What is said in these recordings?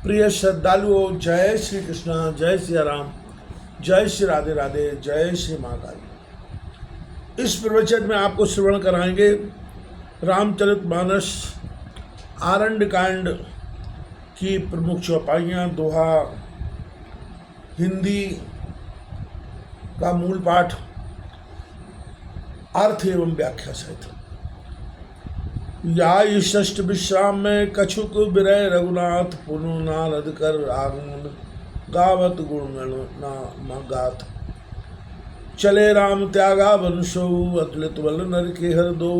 प्रिय श्रद्धालुओं, जय श्री कृष्णा, जय श्री राम, जय श्री राधे राधे, जय श्री महाकाल। इस प्रवचन में आपको श्रवण कराएंगे रामचरितमानस आरण्य कांड की प्रमुख चौपाइयाँ, दोहा, हिंदी का मूल पाठ, अर्थ एवं व्याख्या सहित। या षष्ठ विश्राम में कछुक विरय रघुनाथ, पुनु नारद कर आगमन गावत गुणगण ना गाथ। चले राम त्यागा वंशो, अतुलित बल नर के हर दो।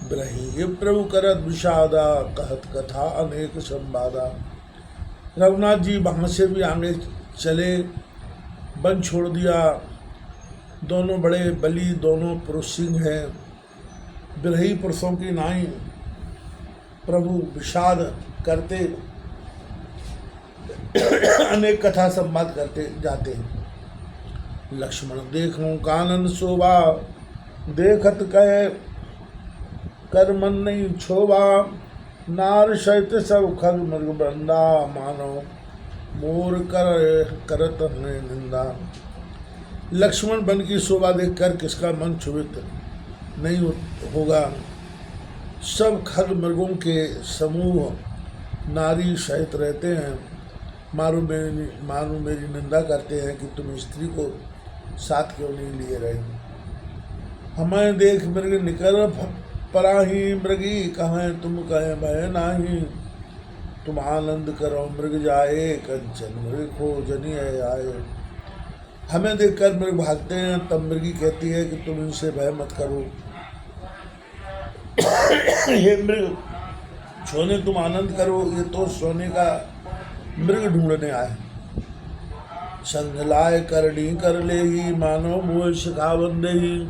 ब्रही प्रभु करत विषादा, कहत कथा अनेक संवादा। रघुनाथ जी वहाँ से भी आगे चले, वन छोड़ दिया। दोनों बड़े बली, दोनों पुरुष सिंह हैं। बिरही पुरुषों की नाई प्रभु विषाद करते अनेक कथा संवाद करते जाते हैं। लक्ष्मण देखूं कानन शोभा, देखत कहे कर मन नहीं छोभा। नार सहित सब खग मृग बंदा, मानो मोर करत हमें निंदा। लक्ष्मण वन की शोभा देखकर किसका मन क्षुभित नहीं होगा। सब खग मृगों के समूह नारी सहित रहते हैं। मारू मेरी निंदा करते हैं कि तुम स्त्री को साथ क्यों नहीं लिए रहे। हमें देख मृग निकर पराही, मृगी कहें तुम कहें भय नाही। तुम आनंद करो मृग जाए, कंचन मृग खो जनी आए। हमें देखकर मृग भागते हैं, तब मृगी कहती है कि तुम इनसे भय मत करो। हे मृग, सोने तुम आनंद करो, ये तो सोने का मृग ढूंढने आए। संग लाए करनी कर ले ही, मानो मोह शिखावन ही।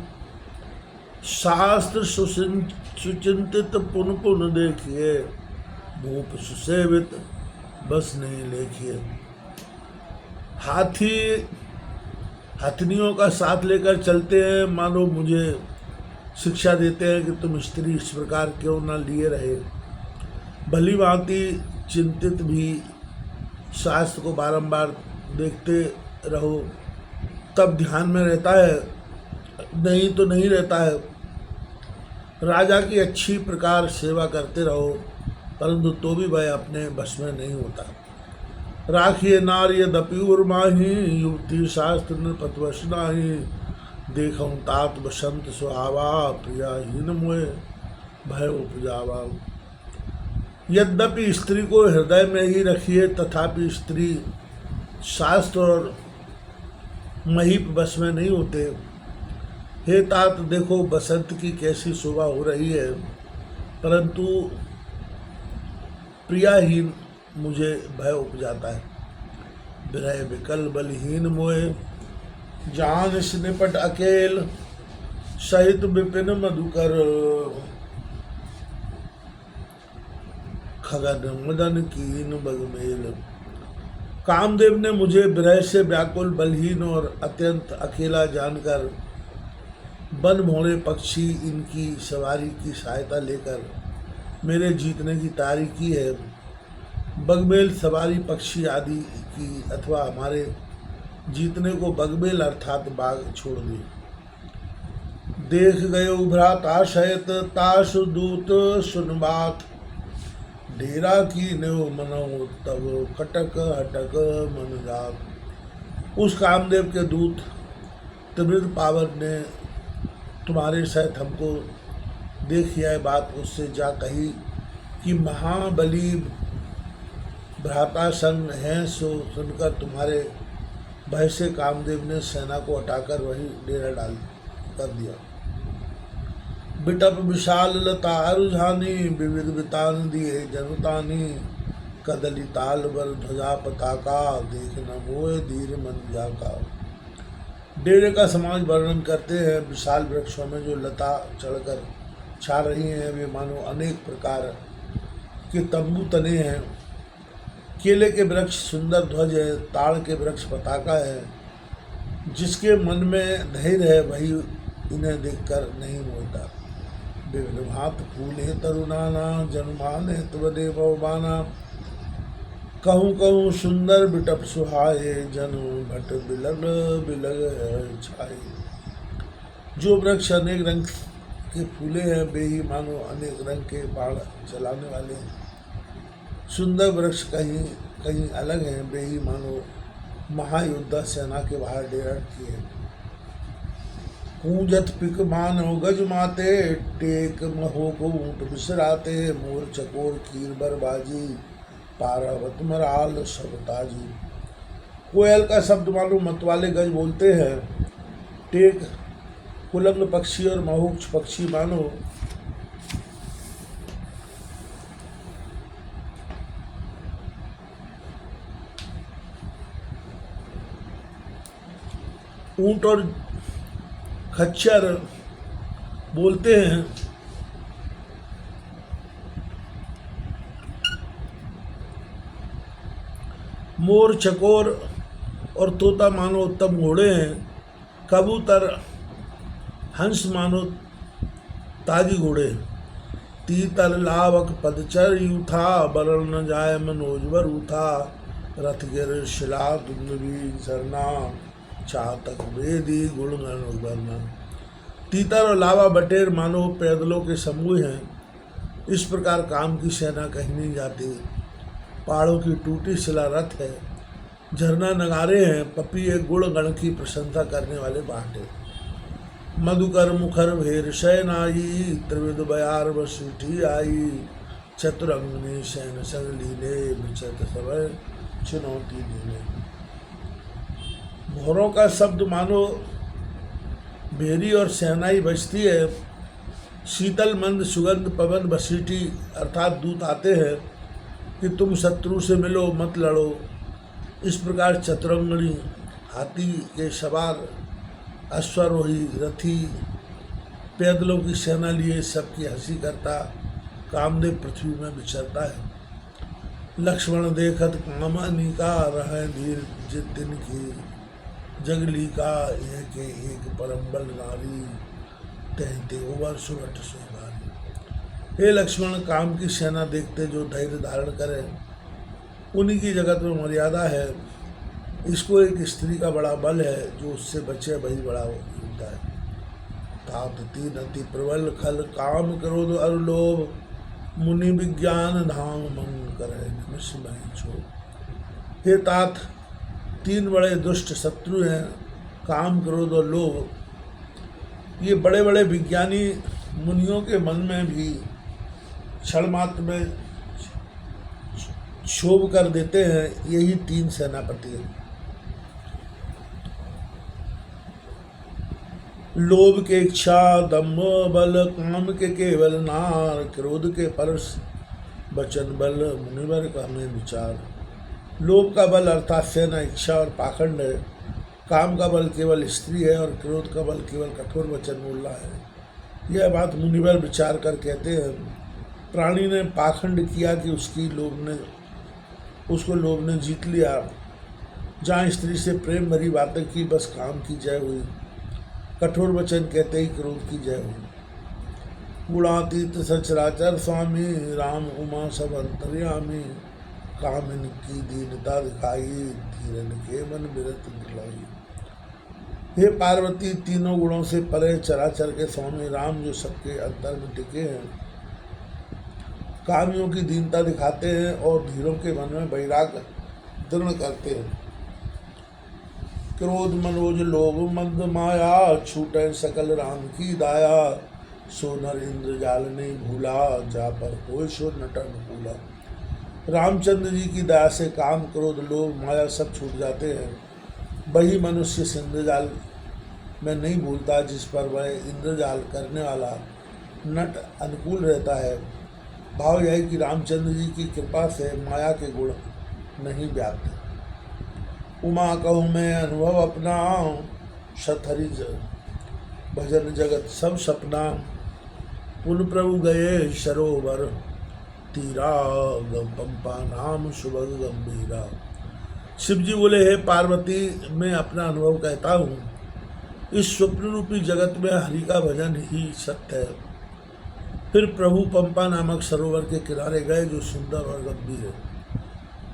शास्त्र सुचिंतित पुन पुन देखिए, भूप सुसेवित बस नहीं लेखिए। हथनियों का साथ लेकर चलते हैं, मानो मुझे शिक्षा देते हैं कि तुम स्त्री इस प्रकार क्यों न लिए रहे। भली भांति चिंतित भी शास्त्र को बारंबार देखते रहो, तब ध्यान में रहता है, नहीं तो नहीं रहता है। राजा की अच्छी प्रकार सेवा करते रहो, परंतु तो भी वह अपने बस में नहीं होता। राखिए नार यद्यपि उर्माही, युवती शास्त्र नृपतवश नाही। देखूं तात बसंत सुहावा, प्रियाहीन मोहे भय उपजावा। यद्यपि स्त्री को हृदय में ही रखिए, तथापि स्त्री शास्त्र और महीप बस में नहीं होते। हे तात, देखो बसंत की कैसी शोभा हो रही है, परंतु प्रियाहीन मुझे भय उपजाता है। विरह विकल बलहीन मोहे, जान निपट अकेल। सहित विपिन मधुकर, खगन मदन कीन बगमेल। कामदेव ने मुझे विरह से व्याकुल, बलहीन और अत्यंत अकेला जानकर वन भौरे पक्षी इनकी सवारी की सहायता लेकर मेरे जीतने की तैयारी की है। बगमेल सवारी पक्षी आदि की अथवा हमारे जीतने को बगमेल अर्थात बाघ छोड़ दे। देख गए उभरा सहित तासु दूत सुन बात। डेरा की नेव मनो तब कटक हटक मन जात। उस कामदेव के दूत त्रिविध पावर ने तुम्हारे सहित हमको देख यह बात उससे जा कही कि महाबली भ्राता संग हैं। सो सुनकर तुम्हारे भय से कामदेव ने सेना को हटाकर वही डेरा डाल कर दिया। बिटप विशाल लता रुझानी, विविध वितान दिए जनतानी। कदली ताल बर ध्वजा पताका, देख न मोए धीर मन जाका। डेरे का समाज वर्णन करते हैं। विशाल वृक्षों में जो लता चढ़कर छा रही हैं, वे मानो अनेक प्रकार के तंबू तने हैं। केले के वृक्ष सुंदर ध्वज है, ताड़ के वृक्ष पताका है। जिसके मन में धैर्य है वही इन्हें देखकर नहीं मोहता। विभिन्न भात फूल है तरुणाना, जन्मान है त्वदेव बाना। कहूँ कहूँ सुंदर बिटप सुहाए, जन भट बिलग बिलग छाए। जो वृक्ष अनेक रंग के फूले हैं, वे ही मानो अनेक रंग के बाण चलाने वाले हैं। सुंदर वृक्ष कहीं कहीं अलग हैं, वे ही मानो महायोद्धा सेना के बाहर डेरा किए। कूंजत पिक मानो गज माते, टेक महो को ऊंट बिसराते। मोर चकोर कीर बरबाजी, पारावत मराल सब ताजी। कोयल का शब्द मानो मतवाले गज बोलते हैं। टेक कुलंग पक्षी और महोक्ष पक्षी मानो ऊंट और खच्चर बोलते हैं। मोर चकोर और तोता मानो उत्तम घोड़े हैं। कबूतर हंस मानो ताजी घोड़े। तीतर लावक पदचर यूथा, बरल न जाय मनोजवर ऊथा। रथ गिर शिला दुंदवी झरना, चातक वेदी गुणगण उगरना। तीतर और लावा बटेर मानो पैदलों के समूह हैं। इस प्रकार काम की सेना कहीं नहीं जाती। पहाड़ों की टूटी शिला रथ है, झरना नगारे हैं। पपीए गुण गण की प्रशंसा करने वाले बाटे। मधुकर मुखर भेर शयन आई, त्रिविध बयार बसूठी आई। चतुरंगनी शयन संग लीले, विचत समय चुनौती दीने। भौरों का शब्द मानो भेरी और सहनाई बजती है। शीतल मंद सुगंध पवन बसीठी अर्थात दूत आते हैं कि तुम शत्रु से मिलो मत लड़ो। इस प्रकार चतुरंगणी हाथी के सवार, अश्वारोही, रथी, पैदलों की सेना लिए सबकी हंसी करता कामदेव पृथ्वी में विचरता है। लक्ष्मण देखत कामानी का, रह धीर जित दिन की। जगली का एक एक परम्बल नारी, तहते उबर सुरट सुहारी। हे लक्ष्मण, काम की सेना देखते जो धैर्य धारण करे, उन्हीं की जगत में मर्यादा है। इसको एक स्त्री का बड़ा बल है, जो उससे बचे वही बड़ा होता है। तात तीन अति प्रबल खल, काम क्रोध और लोभ। मुनि विज्ञान धाम मन करे, निमिष में छो। हे तात, तीन बड़े दुष्ट शत्रु हैं, काम क्रोध और लोभ। ये बड़े बड़े विज्ञानी मुनियों के मन में भी क्षण मात्र में क्षोभ कर देते हैं। यही तीन सेनापति हैं। लोभ के इच्छा, दम्भ बल, काम के केवल नार। क्रोध के परस, वचन बल, मुनिवर का हमें विचार। लोभ का बल अर्थात सेना, इच्छा और पाखंड है। काम का बल केवल स्त्री है और क्रोध का बल केवल कठोर वचन बोलना है। यह बात मुनिवर विचार कर कहते हैं। प्राणी ने पाखंड किया कि उसको लोभ ने जीत लिया। जहाँ स्त्री से प्रेम भरी बातें की, बस काम की जय हुई। कठोर वचन कहते ही क्रोध की जय हुई। गुणातीत सचराचर स्वामी, राम उमा सब अंतर्यामी। कामिन की दीनता दिखाई, धीरन के मन विरत दिलाई। हे पार्वती, तीनों गुणों से परे चराचर के स्वामी राम, जो सबके अंतर में टिके हैं, कामियों की दीनता दिखाते हैं और धीरों के मन में वैराग्य दृढ़ करते हैं। क्रोध मनोज लोभ मंद माया, छूटे सकल राम की दाया। सो नर इंद्रजाल नहीं भूला, जा पर कोई सो नटन भूला। रामचंद्र जी की दया से काम क्रोध लोभ माया सब छूट जाते हैं। वही मनुष्य इंद्रजाल में नहीं भूलता, जिस पर वह इंद्रजाल करने वाला नट अनुकूल रहता है। भाव यह है कि रामचंद्र जी की कृपा से माया के गुण नहीं व्याप्त। उमा कहूँ मैं अनुभव अपना, शतहरि भजन जगत सब सपना। पुन प्रभु गए सरोवर, तीरा पंपा नाम सुभग गंभीरा। शिव जी बोले, हे पार्वती, मैं अपना अनुभव कहता हूँ। इस स्वप्न रूपी जगत में हरि का भजन ही सत्य है। फिर प्रभु पंपा नामक सरोवर के किनारे गए, जो सुंदर और गंभीर है।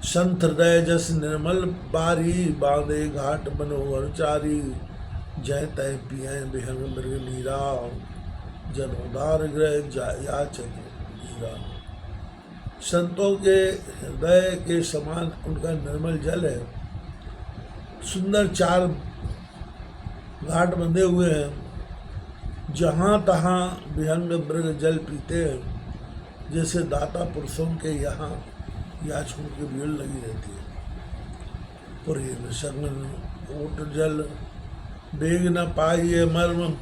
संत हृदय जस निर्मल बारी, बांधे घाट मनोहर चारी, जय तय पिय बिहंग मृग नीरा, जन उदार ग्रह याचक हीरा। संतों के हृदय के समान उनका निर्मल जल है। सुंदर 4 घाट बंधे हुए हैं, जहाँ तहाँ विहंग मृग जल पीते हैं। जैसे दाता पुरुषों के यहाँ याचकों की भीड़ लगी रहती है। पुरीन सगन ऊट जल, बेग न पाइए मर्म,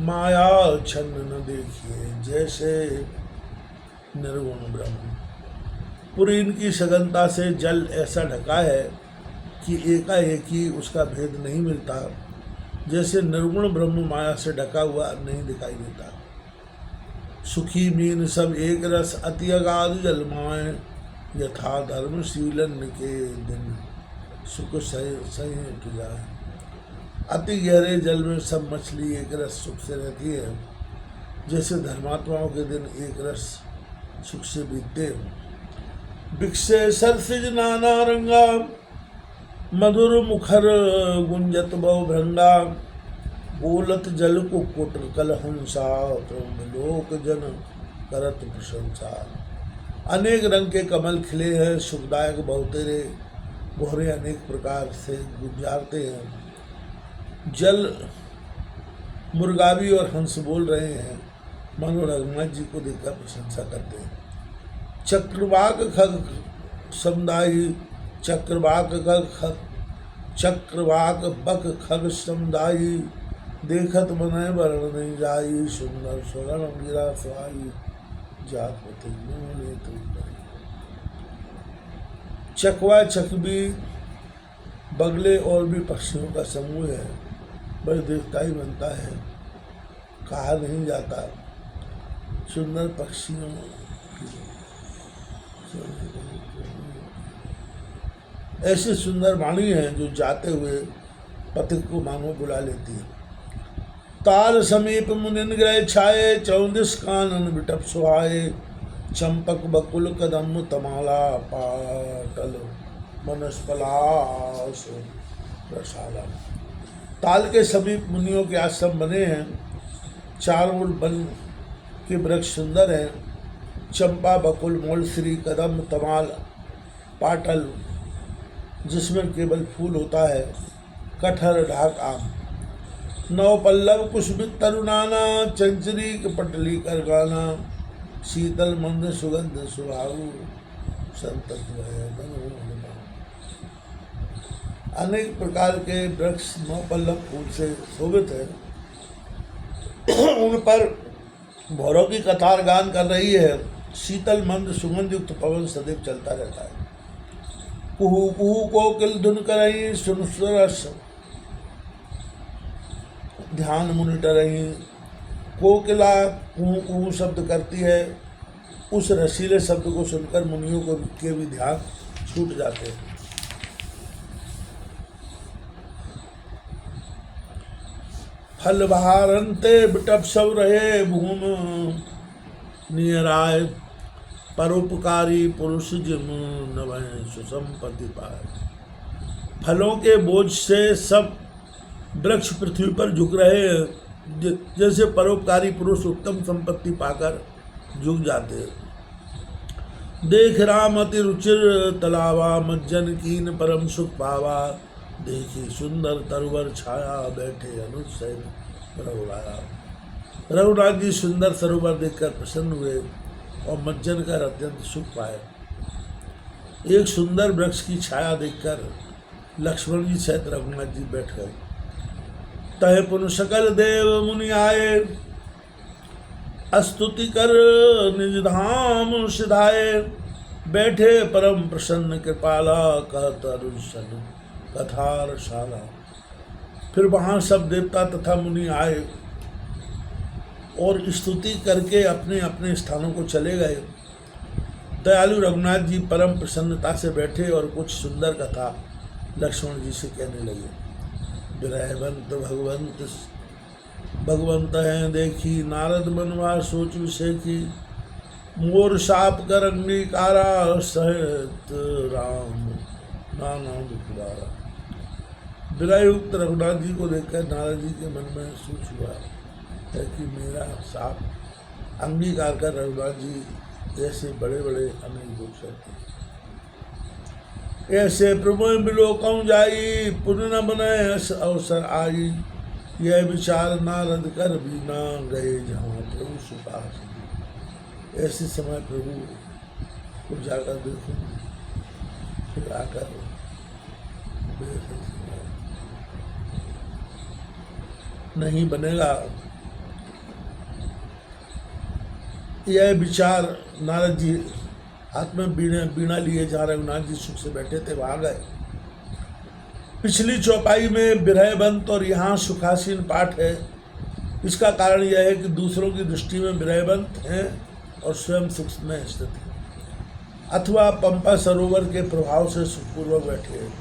माया छन्न न देखिए, जैसे निर्गुण ब्रह्म। पुरीन की सघनता से जल ऐसा ढका है कि एकाएक ही उसका भेद नहीं मिलता, जैसे निर्गुण ब्रह्म माया से ढका हुआ नहीं दिखाई देता। सुखी मीन सब एक रस, अति अगाध जल माए, यथा धर्मशीलन के दिन सुख सहित जाए। अति गहरे जल में सब मछली एक रस सुख से रहती है, जैसे धर्मात्माओं के दिन एक रस सुख से बीतते हैं। बिकसे सरसिज नाना रंगा, मधुर मुखर गुंजत बहु भृंगा, बोलत जल को कुट कल हंसा, लोक जन करत प्रशंसा। अनेक रंग के कमल खिले हैं, सुखदायक बहुतेरे गोहरे अनेक प्रकार से गुंजारते हैं। जल मुर्गावी और हंस बोल रहे हैं, मनो रघुनाथ जी को देखकर प्रशंसा करते हैं। चक्रवाक खग समुदायी, चक्रवाक खग चक्रवाक बक खग समुदायी, देखत मनय वर्ण नहीं जाई, सुंदर स्वर्ण गिरा स्वाई, जात पति चकवा चकबी बगले और भी पक्षियों का समूह है, बड़े देखता ही बनता है, कहा नहीं जाता। सुंदर पक्षियों ऐसी सुंदर वाणी है जो जाते हुए पथिक को मानो बुला लेती है। ताल समीप मुनिन ग्रह छाए, 34 कानन बिटप सुहाए, चंपक बकुल कदम तमाला, पाटल मनस्पलास रसाला। ताल के समीप मुनियों के आश्रम बने हैं, चारों ओर वन के वृक्ष सुंदर हैं। चंपा बकुल मोलश्री कदम तमाल पाटल जिसमें केवल फूल होता है, कटहर ढाक आम, नौ पल्लव कुशबित तरुणाना, चंचरी पटली कर गाना, शीतल मंद सुगंध सुहाऊ, संतत अनेक प्रकार के वृक्ष 9 पल्लव फूल से शोभित है। उन पर भौरों की कतार गान कर रही है। शीतल मंद सुगंध युक्त पवन सदैव चलता रहता है। कुहू कुहू कोकिल धुन करही, सुन सुरस ध्यान मुनि टरही। कोकिला कुहू कुहू शब्द करती है, उस रसीले शब्द को सुनकर मुनियों को के भी ध्यान छूट जाते हैं। फल बहारंते बिटप सब रहे, भूम नियराय, परोपकारी पुरुष जिम नवै सुसंपत्ति पाए। फलों के बोझ से सब वृक्ष पृथ्वी पर झुक रहे हैं, जैसे परोपकारी पुरुष उत्तम संपत्ति पाकर झुक जाते हैं। देख राम अति रुचिर तलावा, मज्जन कीन परम सुख पावा, देखी सुंदर तरवर छाया, बैठे अनुज सहित रघुराया। रघुनाथ जी सुंदर सरोवर देखकर प्रसन्न हुए और मज्जन कर अत्यंत सुख पाए। एक सुंदर वृक्ष की छाया देखकर लक्ष्मण जी सहित रघुनाथ जी बैठ गए। तहे पुन सकल देव मुनि आए, स्तुति कर निज धाम सिधाए, बैठे परम प्रसन्न कृपाला, कहत अरुण सन कथा रसाला। फिर वहाँ सब देवता तथा मुनि आए और स्तुति करके अपने अपने स्थानों को चले गए। दयालु रघुनाथ जी परम प्रसन्नता से बैठे और कुछ सुंदर कथा लक्ष्मण जी से कहने लगे। विरहवंत भगवंत हैं देखी, नारद मनवा सोच विषय की, मोर साप कर अंगीकारा सहित राम नाना दुखदारा। विरहयुक्त रघुनाथ जी को देखकर नारद जी के मन में सोच हुआ है कि मेरा साप अंगीकार कर रघुनाथ जी ऐसे बड़े बड़े अनेक दुख सहते ऐसे प्रभु बिलोकं जाई पुण्य न बने अवसर आई। यह विचार नारद कर भी ना गए जहाँ प्रभु सुपास। ऐसे समय प्रभु को जाकर देखो फिर आकर नहीं बनेगा। यह विचार नारद जी हाथ में बीणा लिए जहाँ रघुनाथ जी सुख से बैठे थे वहां गए। पिछली चौपाई में विरहबंत और यहाँ सुखासीन पाठ है। इसका कारण यह है कि दूसरों की दृष्टि में विरहबंत हैं और स्वयं सुख में स्थित है, अथवा पंपा सरोवर के प्रभाव से सुखपूर्वक बैठे हैं,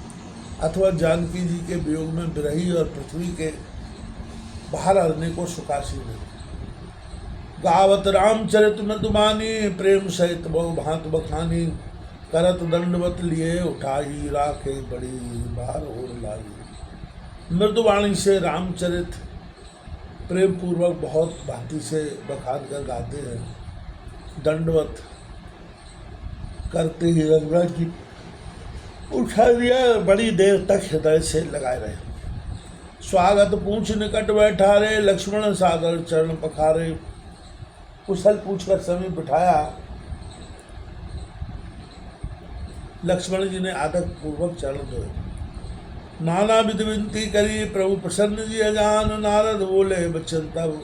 अथवा जानकी जी के वियोग में विरही और पृथ्वी के बाहर आने को सुखासीन है। गावत रामचरित मृदुमानी प्रेम सहित बहु भांत बखानी। करत दंडवत लिए उठाई राखे बड़ी बार और लाई। मृदुवाणी से रामचरित प्रेम पूर्वक बहुत भांति से बखान कर गाते हैं। दंडवत करते ही रघुनाथ जी उठा दिया, बड़ी देर तक हृदय से लगाए रहे। स्वागत पूछ निकट बैठा रे, लक्ष्मण सादर चरण पखारे। कुशल पूछकर समीप बिठाया। लक्ष्मण जी ने आदर पूर्वक चरण धोए। नाना विधि विनती करी, प्रभु प्रसन्न जी अजान। नारद बोले बचन तब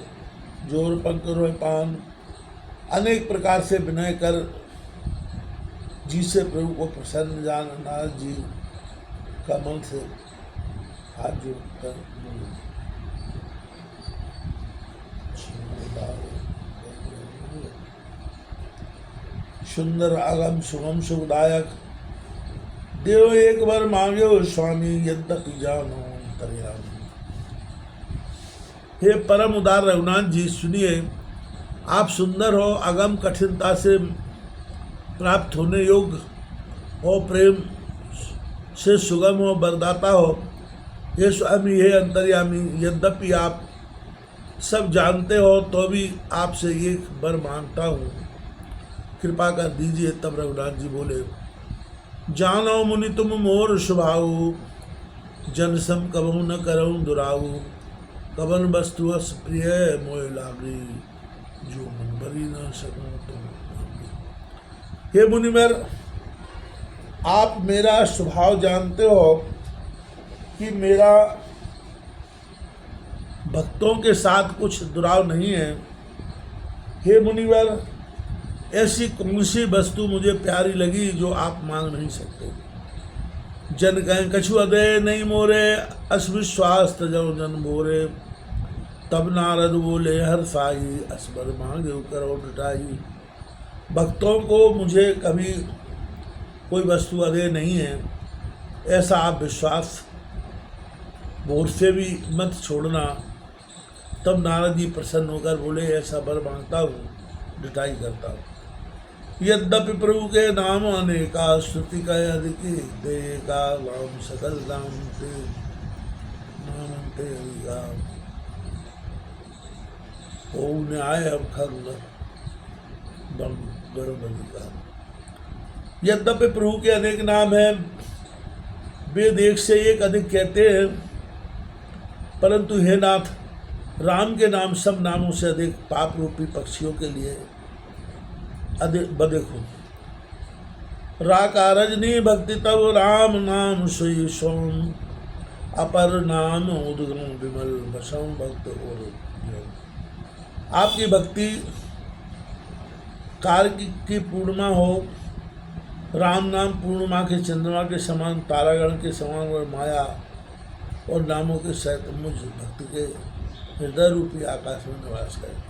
जोर पंख रोय पान। अनेक प्रकार से विनय कर जी से प्रभु को प्रसन्न जान। नारद जी का मन से हाथ जोड़कर सुंदर आगम सुगम सुखदायक। देव एक बार मांगे स्वामी यद्यपि जानो अंतर्यामी। हे परम उदार रघुनाथ जी सुनिए, आप सुंदर हो, अगम कठिनता से प्राप्त होने योग्य हो, प्रेम से सुगम हो, वरदाता हो। हे स्वामी हे अंतर्यामी, यद्यपि आप सब जानते हो तो भी आपसे एक वर मांगता हूँ, कृपा कर दीजिए। तब रघुनाथ जी बोले, जानो मुनि तुम मोर स्वभाव। जन सम कबहु न करऊँ दुराऊ। कवन वस्तु अस प्रिय मोय लागी। जो मन भरी न सकूँ तुम। हे मुनिवर, आप मेरा स्वभाव जानते हो कि मेरा भक्तों के साथ कुछ दुराव नहीं है। हे मुनिवर, ऐसी कौन सी वस्तु मुझे प्यारी लगी जो आप मांग नहीं सकते। जन कहें कछु अदे नहीं मोरे, अस्विश्वास तजो जन भोरे। तब नारद बोले हर साई, असबर मांगे करो डटाई। भक्तों को मुझे कभी कोई वस्तु अदे नहीं है, ऐसा आप विश्वास भोर से भी मत छोड़ना। तब नारद जी प्रसन्न होकर बोले, ऐसा वर मांगता हूँ, डटाई करता हूँ। यद्यपि प्रभु के नाम अनेका, श्रुति का अधिक देगा। नाम सकल नाम ते नामते हरिगा। ओ न्याय अब खंग गणबलिका। यद्यपि प्रभु के अनेक नाम हैं, वेद एक से एक अधिक कहते हैं, परंतु हे नाथ, राम के नाम सब नामों से अधिक पाप रूपी पक्षियों के लिए अधिक बधिक हो। राकारजनी भक्ति तब राम नाम सोई सोम। अपर नाम उदगम विमल बसम भक्त और। आपकी भक्ति कार्तिक की पूर्णिमा हो। राम नाम पूर्णिमा के चंद्रमा के समान, तारागण के समान और माया और नामों के सहित मुझ भक्ति के हृदय रूपी आकाश में निवास करे।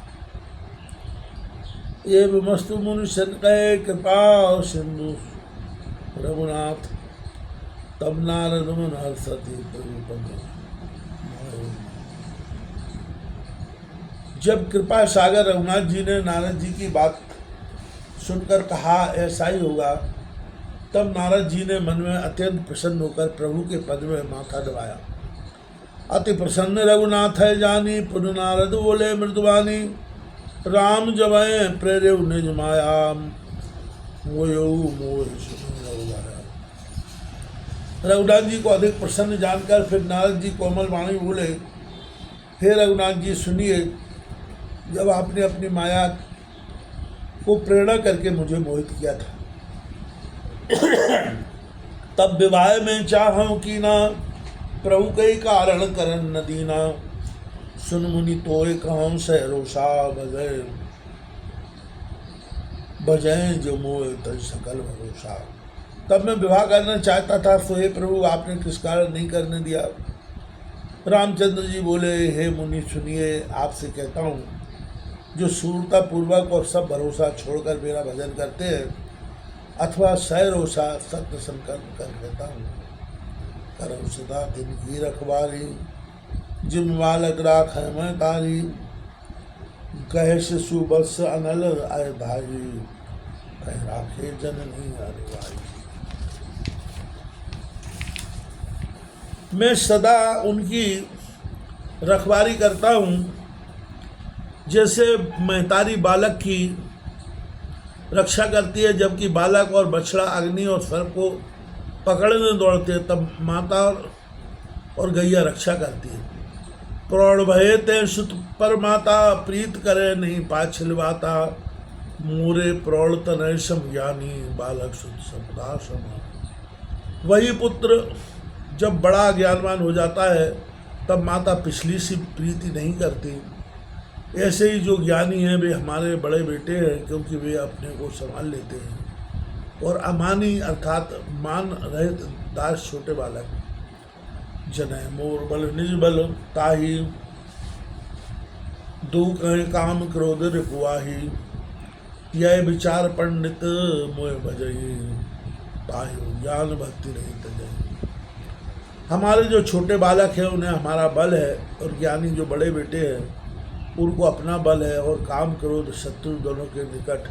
ये विमस्तु मुनि कहे कृपा सिंधु रघुनाथ। तब नारद मन हर्षति प्रभु। जब कृपा सागर रघुनाथ जी ने नारद जी की बात सुनकर कहा ऐसा ही होगा। तब नारद जी ने मन में अत्यंत प्रसन्न होकर प्रभु के पद में माथा दबाया। अति प्रसन्न रघुनाथ है जानी, पुन नारद बोले मृदुवानी, राम जबय प्रेरे निज माया, मोयऊ मोह सुन रघुराया। रघुनाथ जी को अधिक प्रसन्न जानकर फिर नारद जी कोमल वाणी बोले, हे रघुनाथ जी सुनिए, जब आपने अपनी माया को प्रेरणा करके मुझे मोहित किया था तब विवाह में चाहूं की ना, प्रभु कई कारण करन न दीना, सुन मुनि तोय कहूं सहरोषा, बजय बजय जो मोह तज सकल भरोसा। तब मैं विवाह करना चाहता था, तो हे प्रभु आपने किस कारण नहीं करने दिया। रामचंद्र जी बोले, हे मुनि सुनिए, आपसे कहता हूँ, जो सूरता पूर्वक और सब भरोसा छोड़कर मेरा भजन करते हैं, अथवा सहरोषा सत्य संकल्प कर कहता हूँ, करम सदा दिन की रखवारी, जिम बालक राख है मैं तारी, कहे शिशु बत्स अनल आय भाई, कह राखे जननी अरे भाई। मैं सदा उनकी रखवारी करता हूँ, जैसे महतारी बालक की रक्षा करती है, जबकि बालक और बछड़ा अग्नि और सर्प को पकड़ने दौड़ते हैं, तब माता और गैया रक्षा करती है। प्रौढ़ भये ते सुत पर माता, प्रीत करे नहीं पाछिलवाता, मोरे प्रौढ़ तनय सम ज्ञानी, बालक सुत सपदा समान। वही पुत्र जब बड़ा ज्ञानवान हो जाता है, तब माता पिछली सी प्रीति नहीं करती। ऐसे ही जो ज्ञानी हैं वे हमारे बड़े बेटे हैं, क्योंकि वे अपने को संभाल लेते हैं। और अमानी अर्थात मान रहित दास छोटे बालक, जनय मोर बल निज बल ताही, दो कहे काम क्रोध रिपुआही, यह विचार पंडित मोह भजई, पायो ज्ञान भक्ति नहीं तजई। हमारे जो छोटे बालक हैं उन्हें हमारा बल है, और ज्ञानी जो बड़े बेटे हैं उनको अपना बल है, और काम क्रोध शत्रु दोनों के निकट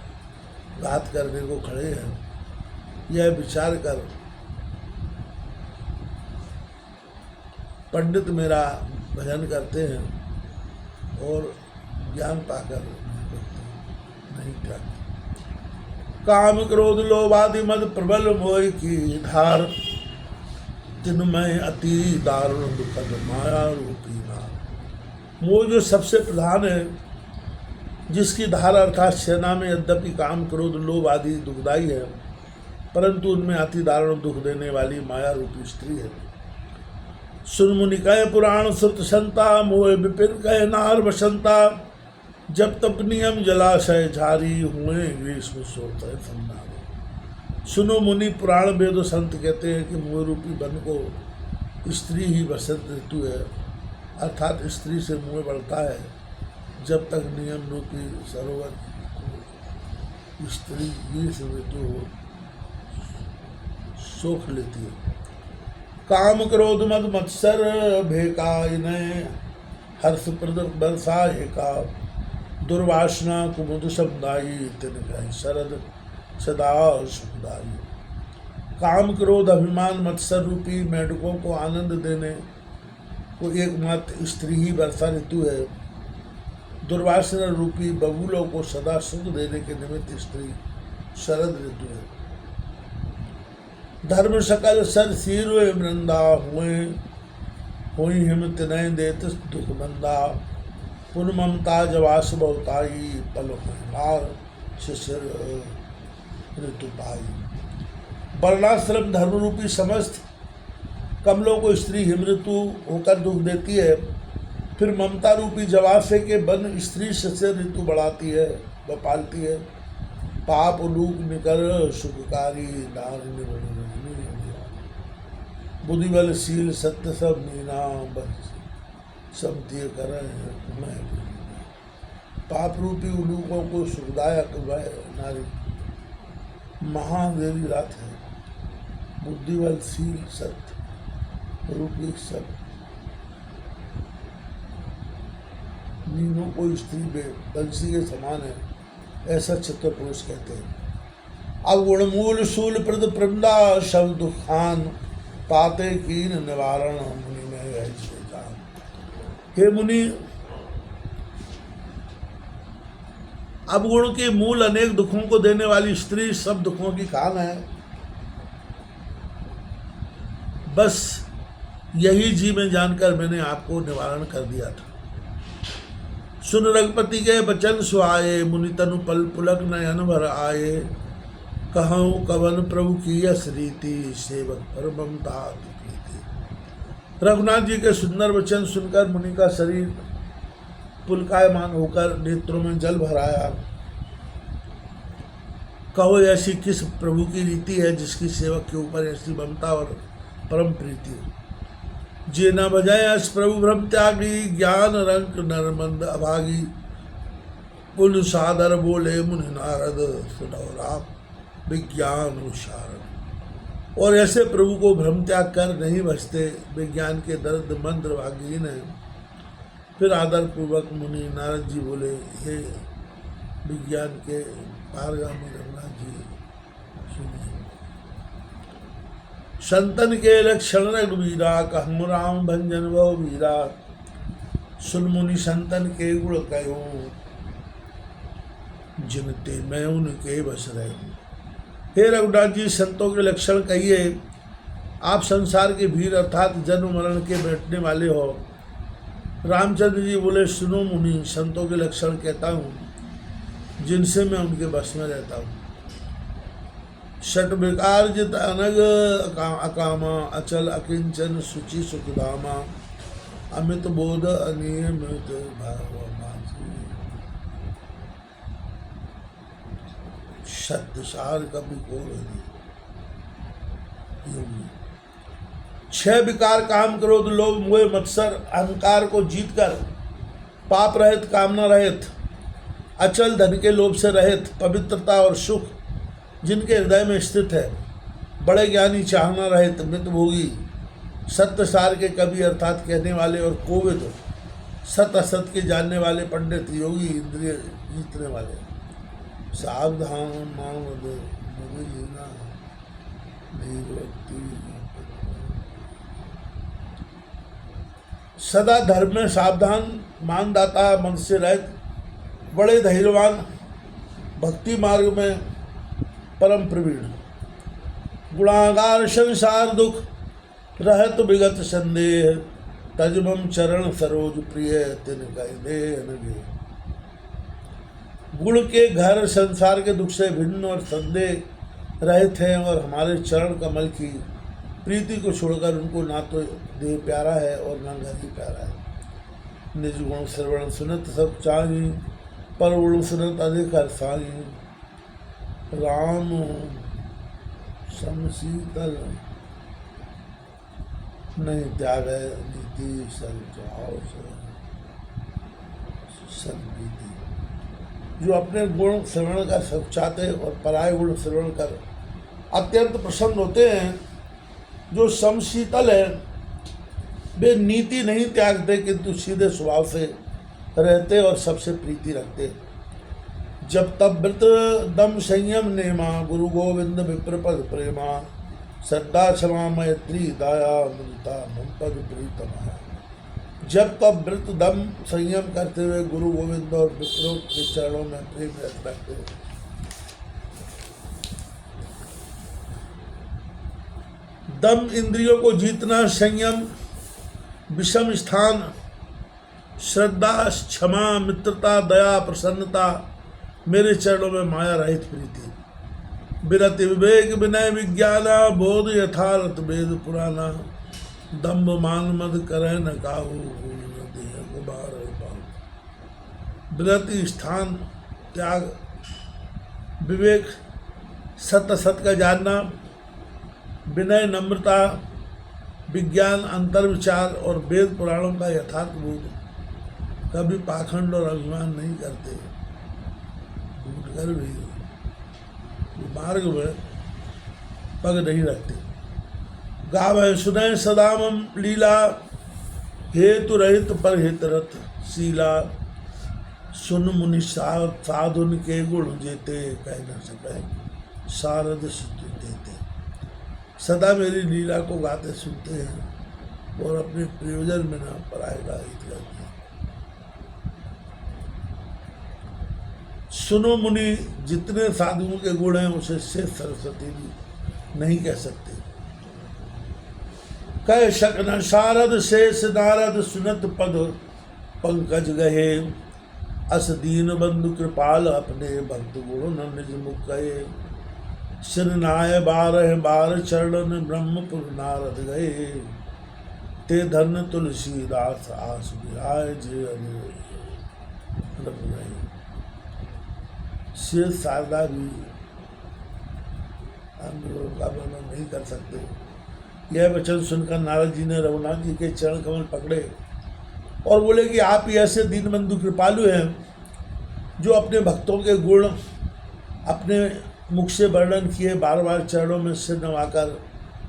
घात करने को खड़े हैं। यह विचार कर पंडित मेरा भजन करते हैं और ज्ञान पाकर नहीं त्यागते। काम क्रोध लोभ आदि मद प्रबल मोह की धार, तिनमय अति दारुण दुखद माया रूपी नार। मोह जो सबसे प्रधान है, जिसकी धार अर्थात सेना में यद्यपि काम क्रोध लोभ आदि दुखदायी है, परंतु उनमें अति दारुण दुख देने वाली माया रूपी स्त्री है। सुन मुनि कहे पुराण श्रुत संता, मोह विपिन कहे नार बसंता, जब तप नियम जलाशय झारी, हुए ग्रीष्म सोत संनारे। सुनो मुनि, पुराण वेद संत कहते हैं कि मोह रूपी वन को स्त्री ही बसंत ऋतु है, अर्थात स्त्री से मोह बढ़ता है जब तक नियम रूपी सरोवर स्त्री ग्रीष्म ऋतु सोख लेती है। काम क्रोध मद मत्सर भेका, इन्हें हर्ष प्रद बरसा का, दुर्वासना कुमुद समुदायी, तिन शरद सदा सुखदायी। काम क्रोध अभिमान मत्सर रूपी मेढकों को आनंद देने को एकमात्र स्त्री ही वर्षा ऋतु है। दुर्वासना रूपी बबूलों को सदा सुख देने के निमित्त स्त्री शरद ऋतु है। धर्म सकल सर सीरुए वृंदा, हुई हिम तिनय देत दुख बंदा, पुन ममता जवास बहुताई, पल मार शिशिर ऋतु पाई। वर्णाश्रम धर्म रूपी समस्त कमलों को स्त्री हिम ऋतु होकर दुख देती है। फिर ममता रूपी जवासे के बन स्त्री शिशिर ऋतु बढ़ाती है व पालती है। पाप लूक निकर सुखकारी, दारिणी बुद्धिबल शील सत्य सब मीना, सब दिए कर मैं। पाप रूपी उलूकों को सुखदायक वह नारी महादेवी रात है। बुद्धिबल शील सत्य रूपी सब मीनों को स्त्री में बंसी के समान है, ऐसा चित्र पुरुष कहते हैं। अवगुण मूल शूल प्रद प्रमदा शब्द दुखान पाते कीन निवारण मुनि में ऐसे जान। हे मुनि, अवगुण के मूल अनेक दुखों को देने वाली स्त्री सब दुखों की खान है। बस यही जी में जानकर मैंने आपको निवारण कर दिया था। सुन रघुपति के वचन सुहाए, मुनि तनु पल पुलक नयन भर आए। कहूँ कवन प्रभु की यस रीति, सेवक पर ममता प्रीति। रघुनाथ जी के सुंदर वचन सुनकर मुनि का शरीर पुलकायमान होकर नेत्रों में जल भर आया। कहो ऐसी किस प्रभु की रीति है जिसकी सेवक के ऊपर ऐसी ममता और परम प्रीति। जे न बजाय अस प्रभु भ्रम त्यागी, ज्ञान रंक नरमंद अभागी। पुन सादर बोले मुनि नारद, सुनो राम विज्ञान उशारद। और ऐसे प्रभु को भ्रम त्याग कर नहीं बचते, विज्ञान के दर्द मंत्र भागीन है। फिर आदर पूर्वक मुनि नारद जी बोले, हे विज्ञान के पारगामी रघुनाथ जी सुनिए। संतन के लक्षण रघुवीरा, कहूँ राम भंजन भव वीरा। सुन मुनि संतन के गुण कहूँ, जिनते मैं उनके बस रहूँ। हे रघुनाथ जी, संतों के लक्षण कहिए। आप संसार के भीर अर्थात जन्म मरण के बैठने वाले हो। रामचंद्र जी बोले, सुनो मुनि, संतों के लक्षण कहता हूँ जिनसे मैं उनके बस में रहता हूँ। षट विकार जित अनग अकामा, अचल अकिंचन शुचि सुखधामा। अमित बोध अनियमित भाव मासी। सत्य सार कभी को छह विकार काम क्रोध लोभ मोह मत्सर अहंकार को जीतकर, पाप रहित कामना रहित, अचल धन के लोभ से रहित, पवित्रता और सुख जिनके हृदय में स्थित है, बड़े ज्ञानी चाहना रहित, मितभोगी, सत्य सार के कवि अर्थात कहने वाले और कोविद, सत असत के जानने वाले पंडित, योगी, इंद्रिय जीतने वाले। सावधान मानव जीना सदा धर्म में सावधान, मानदाता, मन से रहित, बड़े धैर्यवान, भक्ति मार्ग में परम प्रवीण, गुणागार संसार दुख रहत विगत संदेह। तजमम चरण सरोज प्रिय तिन कह दे। गुण के घर संसार के दुख से भिन्न और संदेह रहित हैं और हमारे चरण कमल की प्रीति को छोड़कर उनको ना तो देह प्यारा है और ना घर ही प्यारा है। निज गुण श्रवण सुनत सब चाही, पर गुण सुनत अधिक हर्षाई। राम समशीतल नहीं त्याग नीति संचाव संगीति। जो अपने गुण श्रवण का सब चाहते और पराय गुण श्रवण कर अत्यंत प्रसन्न होते हैं, जो समशीतल है, वे नीति नहीं त्यागते किंतु सीधे स्वभाव से रहते और सबसे प्रीति रखते। जब तब व्रत दम संयम नेमा, गुरु गोविंद विप्रपद प्रेमा। श्रद्धा क्षमा मैत्री दया मुदिता ममपद प्रीतम। जब तब व्रत दम संयम करते हुए गुरु गोविंद और विप्रों के चरणों में प्रेम रखते। दम इंद्रियों को जीतना, संयम विषम स्थान, श्रद्धा क्षमा मित्रता दया प्रसन्नता, मेरे चरणों में माया रहित प्रीति। विरति विवेक विनय विज्ञाना, बोध यथार्थ वेद पुराना। दम्भ मान मद करे न काहू, गुबार विरति स्थान त्याग, विवेक सत्य सत्य का जानना, विनय नम्रता, विज्ञान अंतर विचार और वेद पुराणों का यथार्थ बोध। कभी पाखंड और अभिमान नहीं करते, कर भी मार्ग में पग नहीं रखते। गावै सुनय सदामम लीला, हेतु रहित पर हित रथ शीला। सुन मुनि साधुन के गुण जेते, कह न सके शारद सुत देते, सदा मेरी लीला को गाते सुनते हैं और अपने प्रयोजन में न पराएगा हित करते हैं। सुनो मुनि, जितने साधुओं के गुण हैं उसे शेष सरस्वती भी नहीं कह सकते। कह शकन शारद शेष नारद सुनत पद पंकज गहे, अस दीन बंधु कृपाल अपने भक्त गुण न निज मुख कहे। सिर नाय 12 बार चरण ब्रह्मपुर नारद गए, ते धन तुलसीदास आस बिहाय जे रघुराई। शेष शारदा भी हम लोगों का वर्णन नहीं कर सकते। यह वचन सुनकर नारद जी ने रघुनाथ जी के चरण कमल पकड़े और बोले कि आप ही ऐसे दीनबंधु कृपालु हैं जो अपने भक्तों के गुण अपने मुख से वर्णन किए, बार बार चरणों में सिर नवाकर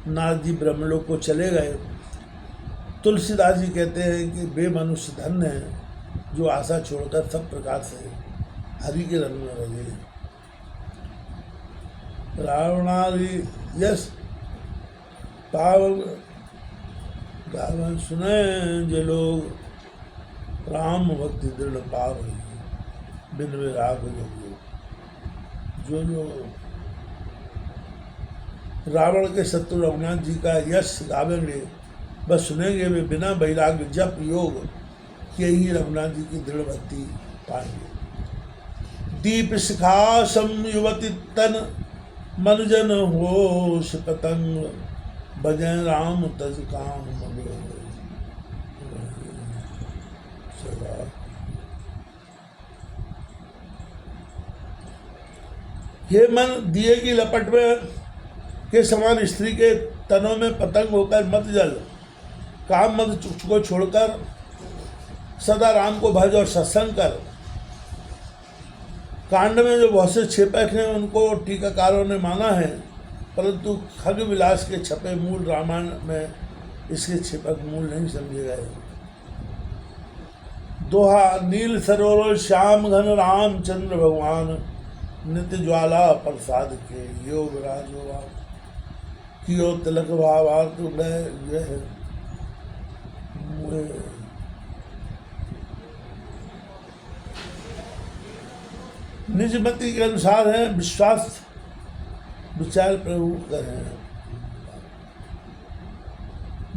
नारद जी ब्रह्मलोक को चले गए। तुलसीदास जी कहते हैं कि वे मनुष्य धन्य हैं जो आशा छोड़कर सब प्रकार से हरि के रंग में रंगे। रावणादि यश पावन गावन सुने जे लोग, राम भक्ति दृढ़ पार हुई बिन विराग जो रावण के शत्रु रघुनाथ जी का यश गावेंगे, बस सुनेंगे वे बिना वैराग्य जप योग के ही रघुनाथ जी की दृढ़ भक्ति पाएंगे। दीप शिखा संयुवति तन मनजन होश पतंग, भजन राम तज काम मगे। हे मन, दिए की लपट में के समान स्त्री के तनों में पतंग होकर मत जल, काम मत को छोड़कर सदा राम को भज और सत्संग कर। कांड में जो बहुत से छेपक हैं उनको टीकाकारों ने माना है, परंतु खग विलास के छपे मूल रामायण में इसके छेपक मूल नहीं समझे गए। दोहा, नील सरोवर श्याम घन रामचंद्र भगवान, नित्य ज्वाला प्रसाद के यो विराजोवा। कियो तिलक भावार्थ यह निज मति के अनुसार है, विश्वास विचार प्रभु करें।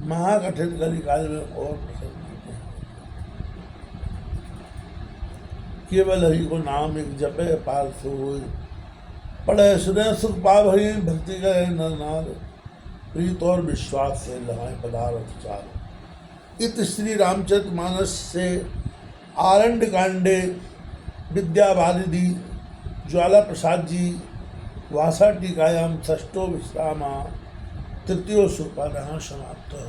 महाकठिन कलिकाल में और केवल हरि को नाम एक जपे पार सो होय, पढ़े सुने सुख पाव हरि भक्ति करे नर नार, प्रीत और विश्वास से लगाए पदार्थ चार। इत श्री रामचरित मानस से आरण्य कांडे विद्यावारिधि ज्वाला प्रसाद जी वासा टीकायाम षष्ठो विश्रामा तृतीयो सोपानः समाप्तः।